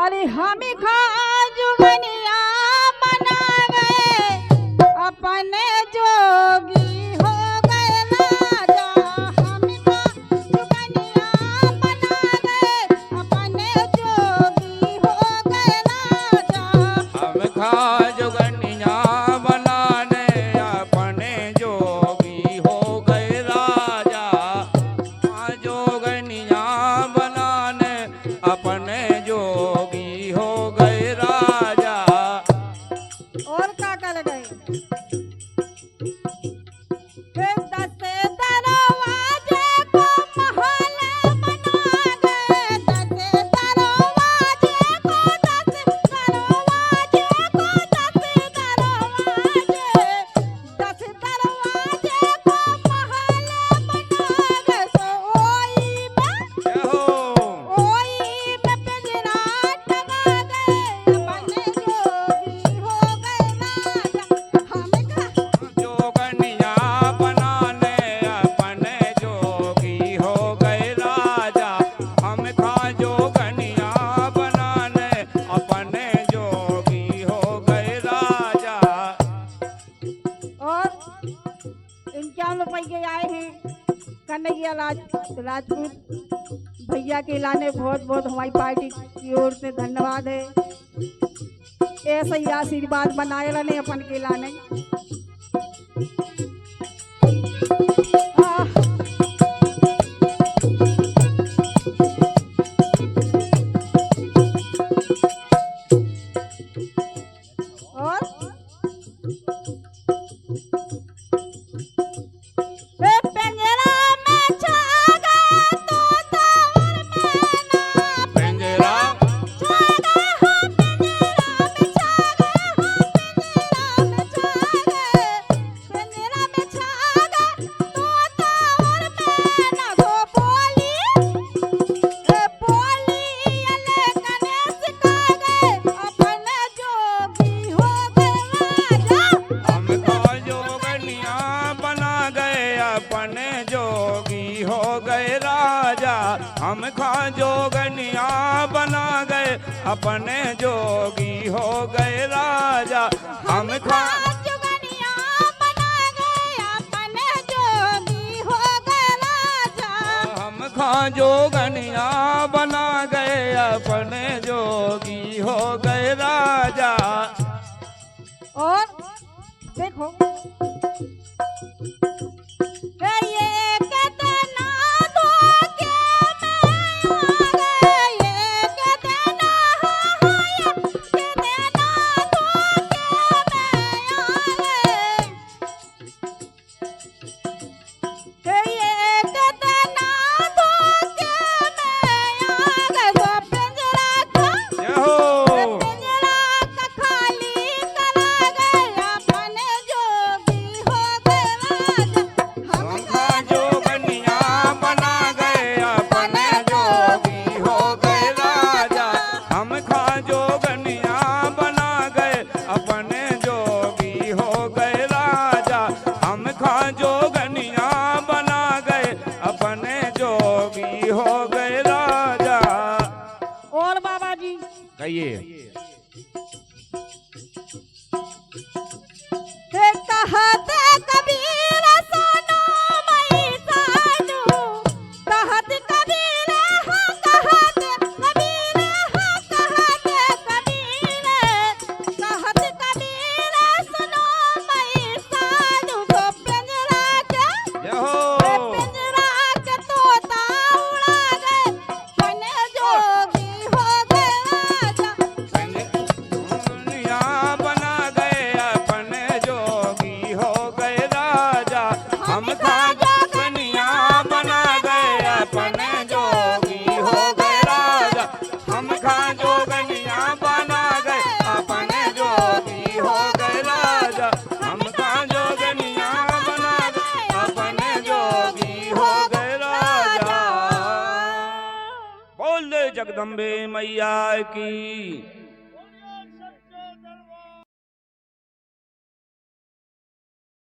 अरे हम खा जुगनिया बना गए अपने जोगी हो गए राजा। हम खा जुगनिया बना गए अपने जोगी हो गए राजा। हम खा जुगनिया बनाने अपने जोगी हो गए राजा। जोगनिया बनाने अपने जोगी हो गए राजा। और का कर गए दस दरवाजे को महल बना गए। दस दरवाजे को दस दरवाजे को दस दरवाजे दस दरवाजे को महल बना गए। सो ओई में पिंजरा टंगा गए अपने जोगी हो गए राजा। हम खा जोगनिया बनाने अपने जोगी हो गए राजा। हम खा जोगनिया बनाने अपने जोगी हो गए राजा। और 51 रुपये आए हैं कन्हैया राजपूत भैया के लाने। बहुत बहुत हमारी पार्टी की ओर से धन्यवाद है। ऐसा ही आशीर्वाद बनाए रहने अपन के लाने। आह, और पिंजरा में छा गया तोता और मैना। पिंजरा छा गए हो पिंजरा में छा गए हो पिंजरा में छा गए। पिंजरा में छा गए तोता और मैना। वो बोली अले गणेश का गए अपने जोगी हो गए राजा। हम खा जोगनिया बना गए अपने जोगी हो गए राजा। हम खा जोगनिया बना गए अपने जोगी हो गए राजा। हम खा जुगनिया बना गए अपने जोगी हो गए राजा। हम खा जोगनिया बना गए अपने जोगी हो गए राजा। और देखो ये कितना धोखे में आ गए। ये कितना ये कितना धोखे में आ गए। ये कितना धोखे में आ गए। वो पिंजरा का जय हो। पिंजरा का खाली करा गए अपने जोगी हो गए राजा। हम हम खा जोगनिया बना गए अपने जोगी हो गए राजा। हम खा जोगनिया बना गए अपने जोगी हो गए राजा। हम खा जोगनिया बना गए अपने जोगी हो गए राजा। और बाबा जी कहिए। कहत कबीर सुनो मई साधु। कहत कबीर हो कहत कबीर हो कहत कबीर। कहत कबीर सुनो मई साधु। तो पिंजरा के जय हो। पिंजरा के तोता उड़ा गए अपने जोगी हो गए राजा। दुनिया बना गए अपने जोगी हो गए राजा। हम खा जोगनिया बना गए अपने जोगी हो गए राजा। हम खा जोगनिया बना गए अपने जोगी हो गए राजा। हम खा जोगनिया बना गए अपने जोगी हो गए राजा। बोल दे जगदम्बे मैया की।